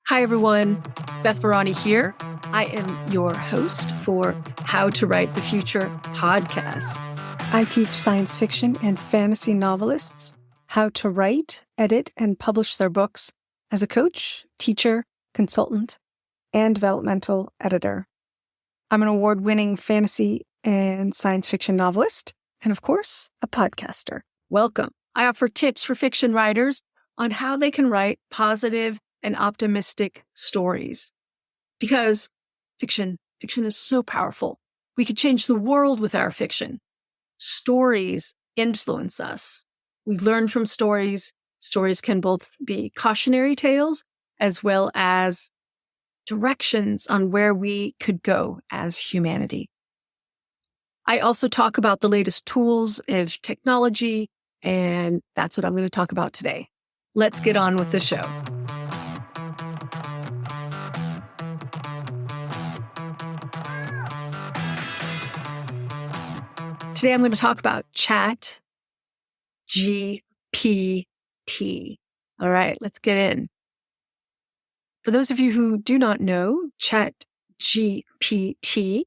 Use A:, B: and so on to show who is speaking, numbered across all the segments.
A: Hi, everyone. Beth Barany here. I am your host for How to Write the Future podcast. I teach science fiction and fantasy novelists how to write, edit, and publish their books as a coach, teacher, consultant, and developmental editor. I'm an award-winning fantasy and science fiction novelist, and of course, a podcaster. Welcome. I offer tips for fiction writers on how they can write positive and optimistic stories. Because fiction is so powerful. We could change the world with our fiction. Stories influence us. We learn from stories. Stories can both be cautionary tales as well as directions on where we could go as humanity. I also talk about the latest tools of technology, and that's what I'm going to talk about today. Let's get on with the show. Today, I'm going to talk about ChatGPT. All right, let's get in. For those of you who do not know, ChatGPT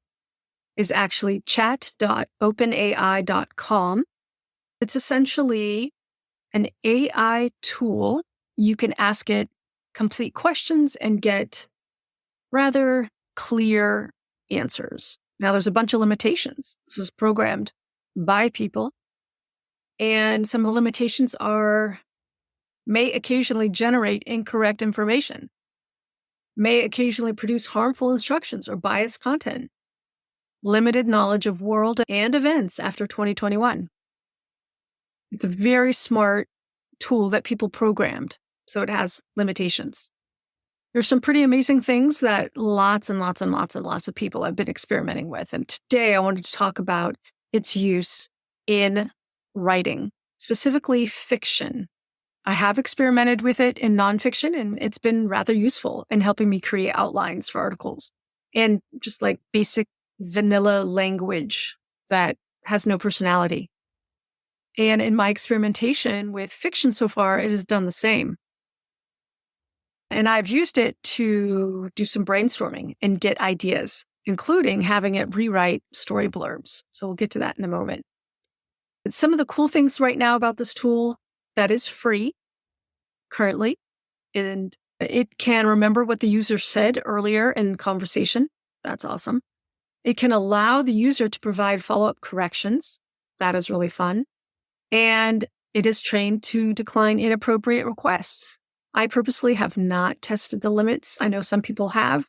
A: is actually chat.openai.com. It's essentially an AI tool. You can ask it complete questions and get rather clear answers. Now, there's a bunch of limitations. This is programmed by people. And some of the limitations may occasionally generate incorrect information, may occasionally produce harmful instructions or biased content, limited knowledge of world and events after 2021. It's a very smart tool that people programmed, so it has limitations. There's some pretty amazing things that lots and lots and lots and lots of people have been experimenting with. And today I wanted to talk about its use in writing, specifically fiction. I have experimented with it in nonfiction, and it's been rather useful in helping me create outlines for articles and just like basic vanilla language that has no personality. And in my experimentation with fiction so far, it has done the same. And I've used it to do some brainstorming and get ideas, including having it rewrite story blurbs. So we'll get to that in a moment. But some of the cool things right now about this tool that is free currently, and it can remember what the user said earlier in conversation. That's awesome. It can allow the user to provide follow-up corrections. That is really fun. And it is trained to decline inappropriate requests. I purposely have not tested the limits. I know some people have,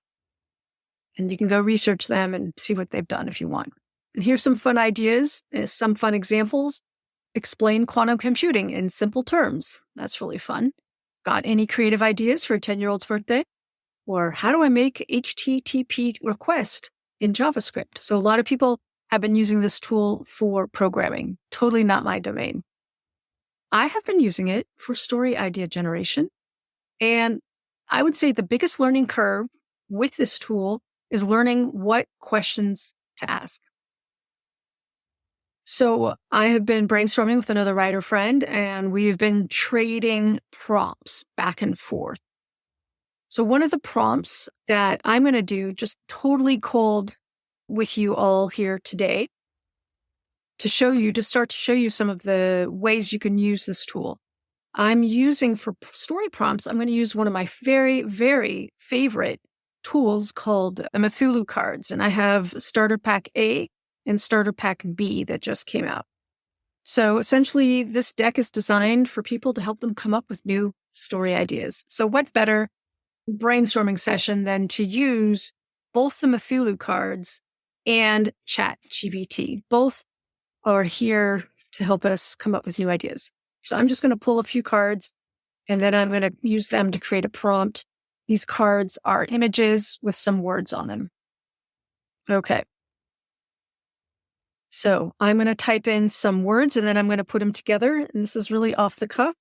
A: and you can go research them and see what they've done if you want. And here's some fun ideas, some fun examples. Explain quantum computing in simple terms. That's really fun. Got any creative ideas for a 10-year-old's birthday? Or how do I make HTTP request in JavaScript? So a lot of people have been using this tool for programming. Totally not my domain. I have been using it for story idea generation. And I would say the biggest learning curve with this tool is learning what questions to ask. So I have been brainstorming with another writer friend, and we've been trading prompts back and forth. So one of the prompts that I'm going to do just totally cold with you all here today to start to show you some of the ways you can use this tool. I'm using for story prompts, I'm going to use one of my very, very favorite tools called the Mythulu Cards. And I have Starter Pack A and Starter Pack B that just came out. So essentially, this deck is designed for people to help them come up with new story ideas. So what better brainstorming session than to use both the Mythulu Cards and ChatGPT. Both are here to help us come up with new ideas. So I'm just going to pull a few cards, and then I'm going to use them to create a prompt. These cards are images with some words on them. Okay. So I'm going to type in some words, and then I'm going to put them together. And this is really off the cuff.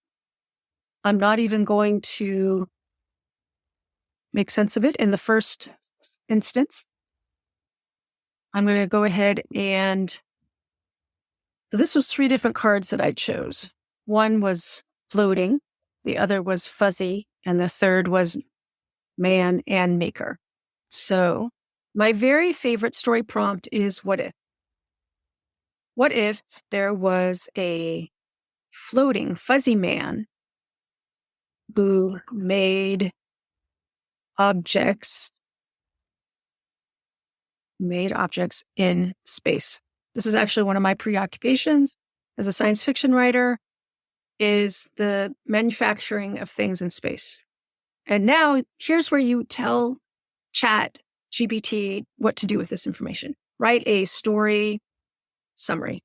A: I'm not even going to make sense of it in the first instance. I'm going to go ahead and... So this was 3 different cards that I chose. One was floating, the other was fuzzy, and the third was man, and maker. So my very favorite story prompt is what if? What if there was a floating fuzzy man who made objects in space? This is actually one of my preoccupations as a science fiction writer, is the manufacturing of things in space. And now here's where you tell ChatGPT what to do with this information. Write a story summary.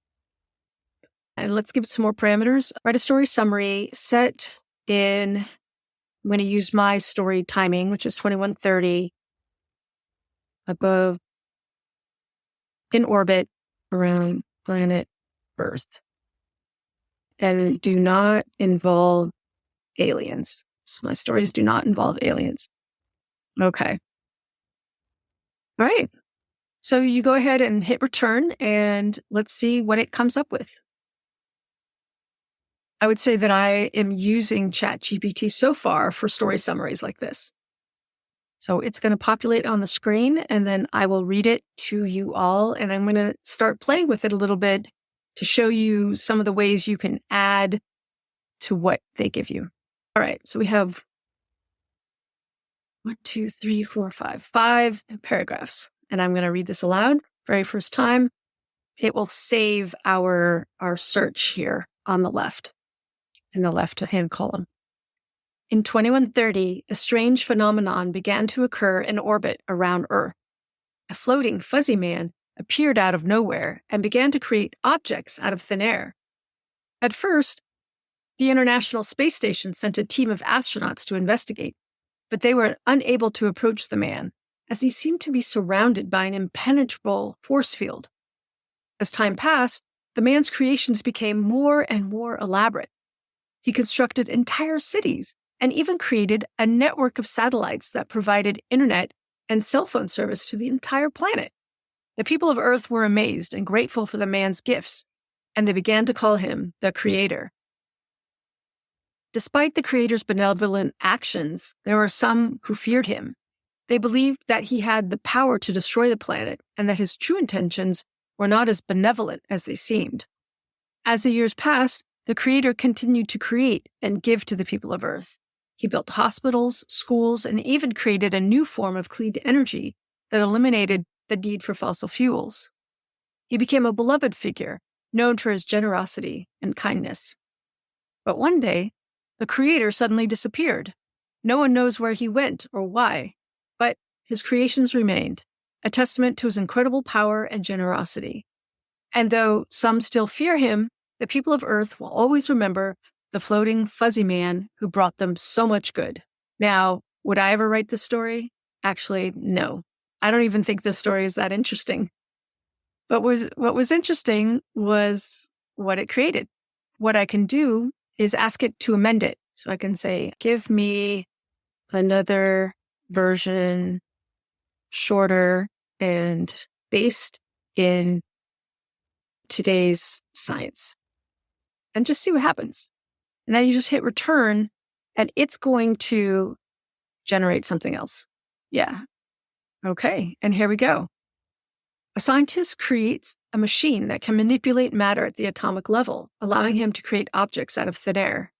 A: And let's give it some more parameters. Write a story summary set in, I'm going to use my story timing, which is 2130, above, in orbit around planet Earth. And do not involve aliens. So my stories do not involve aliens. Okay. All right. So you go ahead and hit return and let's see what it comes up with. I would say that I am using ChatGPT so far for story summaries like this. So it's going to populate on the screen and then I will read it to you all. And I'm going to start playing with it a little bit to show you some of the ways you can add to what they give you. All right. So we have 5 paragraphs. And I'm going to read this aloud. Very first time. It will save our search here on the left, in the left-hand column. In 2130, a strange phenomenon began to occur in orbit around Earth. A floating fuzzy man appeared out of nowhere and began to create objects out of thin air. At first, the International Space Station sent a team of astronauts to investigate, but they were unable to approach the man, as he seemed to be surrounded by an impenetrable force field. As time passed, the man's creations became more and more elaborate. He constructed entire cities and even created a network of satellites that provided internet and cell phone service to the entire planet. The people of Earth were amazed and grateful for the man's gifts, and they began to call him the Creator. Despite the Creator's benevolent actions, there were some who feared him. They believed that he had the power to destroy the planet and that his true intentions were not as benevolent as they seemed. As the years passed, the Creator continued to create and give to the people of Earth. He built hospitals, schools, and even created a new form of clean energy that eliminated the need for fossil fuels. He became a beloved figure, known for his generosity and kindness. But one day, the Creator suddenly disappeared. No one knows where he went or why, but his creations remained, a testament to his incredible power and generosity. And though some still fear him, the people of Earth will always remember the floating fuzzy man who brought them so much good. Now, would I ever write this story? Actually, no. I don't even think this story is that interesting. But what was interesting was what it created. What I can do is ask it to amend it. So I can say, give me another version, shorter and based in today's science, and just see what happens. And then you just hit return and it's going to generate something else. Yeah. Okay. And here we go. A scientist creates a machine that can manipulate matter at the atomic level, allowing him to create objects out of thin air.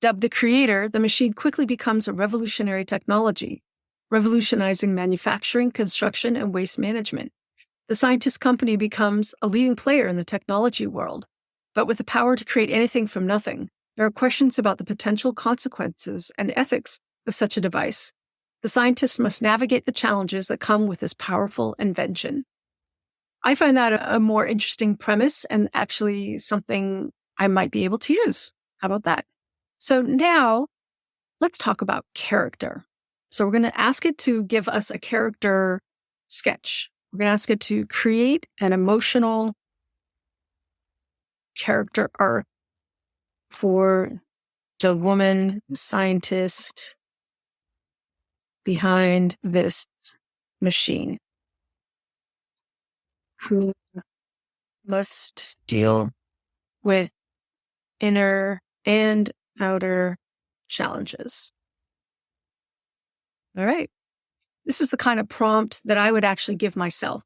A: Dubbed the Creator, the machine quickly becomes a revolutionary technology, revolutionizing manufacturing, construction, and waste management. The scientist company becomes a leading player in the technology world, but with the power to create anything from nothing, there are questions about the potential consequences and ethics of such a device. The scientist must navigate the challenges that come with this powerful invention. I find that a more interesting premise and actually something I might be able to use. How about that? So now let's talk about character. So we're going to ask it to give us a character sketch. We're going to ask it to create an emotional character arc for the woman scientist behind this machine who must deal with inner and outer challenges. All right. This is the kind of prompt that I would actually give myself.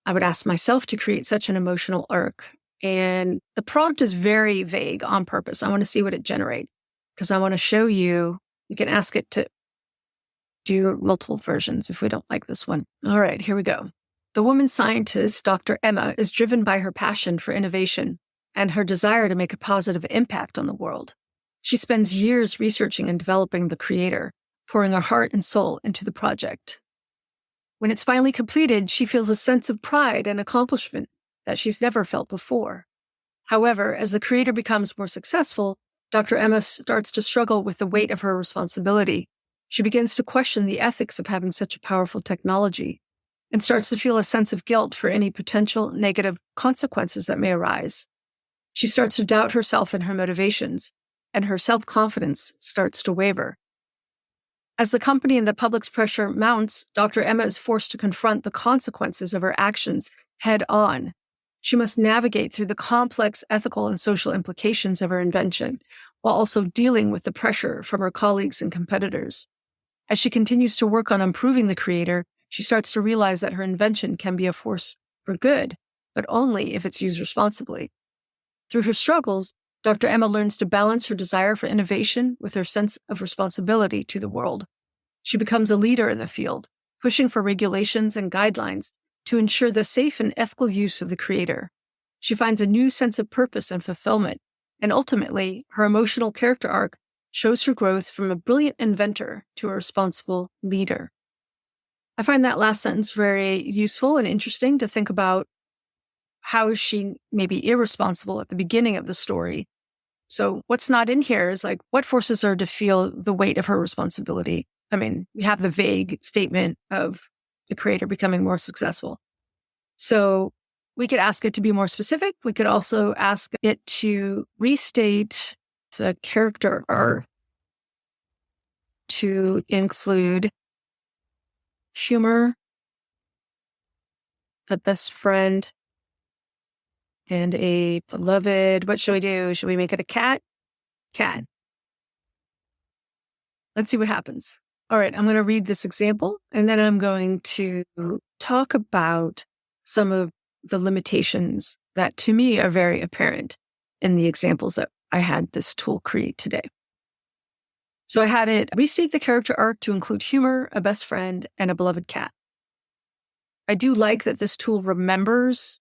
A: I would ask myself to create such an emotional arc. And the prompt is very vague on purpose. I want to see what it generates because I want to show you. You can ask it to do multiple versions if we don't like this one. All right, here we go. The woman scientist, Dr. Emma, is driven by her passion for innovation and her desire to make a positive impact on the world. She spends years researching and developing the creator, pouring her heart and soul into the project. When it's finally completed, she feels a sense of pride and accomplishment that she's never felt before. However, as the creator becomes more successful, Dr. Emma starts to struggle with the weight of her responsibility. She begins to question the ethics of having such a powerful technology and starts to feel a sense of guilt for any potential negative consequences that may arise. She starts to doubt herself and her motivations, and her self-confidence starts to waver. As the company and the public's pressure mounts, Dr. Emma is forced to confront the consequences of her actions head on. She must navigate through the complex ethical and social implications of her invention, while also dealing with the pressure from her colleagues and competitors. As she continues to work on improving the creator, she starts to realize that her invention can be a force for good, but only if it's used responsibly. Through her struggles, Dr. Emma learns to balance her desire for innovation with her sense of responsibility to the world. She becomes a leader in the field, pushing for regulations and guidelines to ensure the safe and ethical use of the creator. She finds a new sense of purpose and fulfillment, and ultimately, her emotional character arc shows her growth from a brilliant inventor to a responsible leader. I find that last sentence very useful and interesting to think about how she may be irresponsible at the beginning of the story. So what's not in here is like, what forces her to feel the weight of her responsibility? I mean, we have the vague statement of the creator becoming more successful. So we could ask it to be more specific. We could also ask it to restate the character arc to include humor, a best friend, and a beloved. What should we do? Should we make it a cat? Cat. Let's see what happens. All right, I'm going to read this example, and then I'm going to talk about some of the limitations that to me are very apparent in the examples that I had this tool create today. So I had it restate the character arc to include humor, a best friend, and a beloved cat. I do like that this tool remembers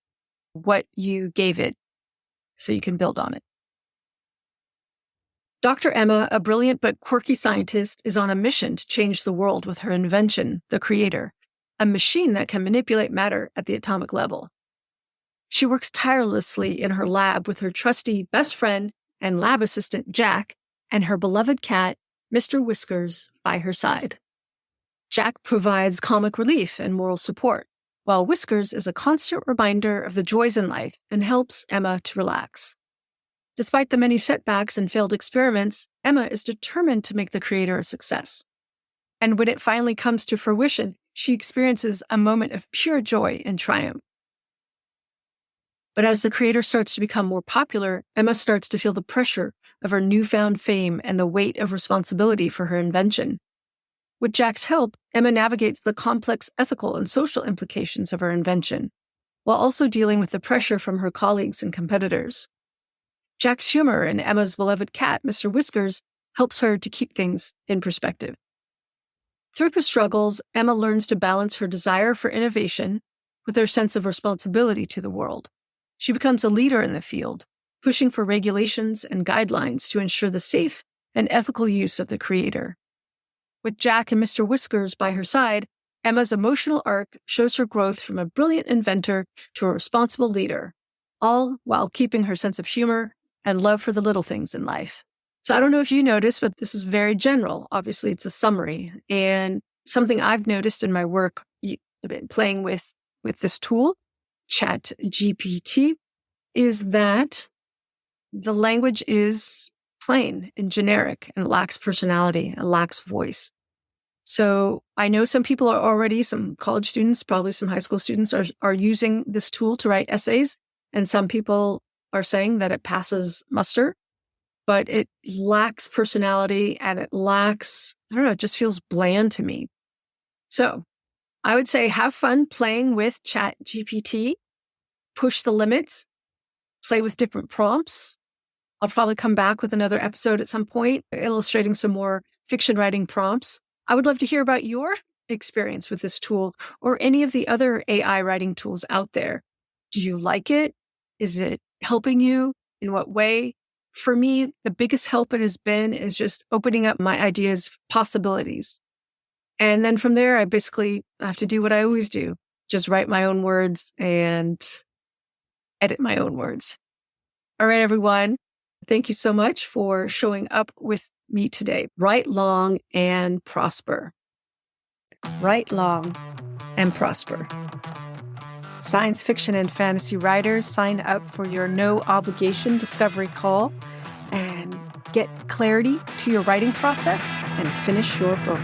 A: what you gave it so you can build on it. Dr. Emma, a brilliant but quirky scientist, is on a mission to change the world with her invention, the creator, a machine that can manipulate matter at the atomic level. She works tirelessly in her lab with her trusty best friend and lab assistant, Jack, and her beloved cat, Mr. Whiskers, by her side. Jack provides comic relief and moral support, while Whiskers is a constant reminder of the joys in life and helps Emma to relax. Despite the many setbacks and failed experiments, Emma is determined to make the creator a success. And when it finally comes to fruition, she experiences a moment of pure joy and triumph. But as the creator starts to become more popular, Emma starts to feel the pressure of her newfound fame and the weight of responsibility for her invention. With Jack's help, Emma navigates the complex ethical and social implications of her invention, while also dealing with the pressure from her colleagues and competitors. Jack's humor and Emma's beloved cat, Mr. Whiskers, helps her to keep things in perspective. Through her struggles, Emma learns to balance her desire for innovation with her sense of responsibility to the world. She becomes a leader in the field, pushing for regulations and guidelines to ensure the safe and ethical use of the creator. With Jack and Mr. Whiskers by her side, Emma's emotional arc shows her growth from a brilliant inventor to a responsible leader, all while keeping her sense of humor and love for the little things in life. So I don't know if you noticed, but this is very general. Obviously, it's a summary. And something I've noticed in my work, I've been playing with this tool, ChatGPT, is that the language is plain and generic and lacks personality and lacks voice. So I know some people are already, some college students, probably some high school students are using this tool to write essays. And some people are saying that it passes muster, but it lacks personality and it lacks, I don't know, it just feels bland to me. So I would say have fun playing with ChatGPT, push the limits, play with different prompts. I'll probably come back with another episode at some point, illustrating some more fiction writing prompts. I would love to hear about your experience with this tool or any of the other AI writing tools out there. Do you like it? Is it helping you? In what way? For me, the biggest help it has been is just opening up my ideas, possibilities. And then from there, I basically have to do what I always do, just write my own words and edit my own words. All right, everyone. Thank you so much for showing up with me today. Write long and prosper. Write long and prosper. Science fiction and fantasy writers, sign up for your no obligation discovery call and get clarity to your writing process and finish your book.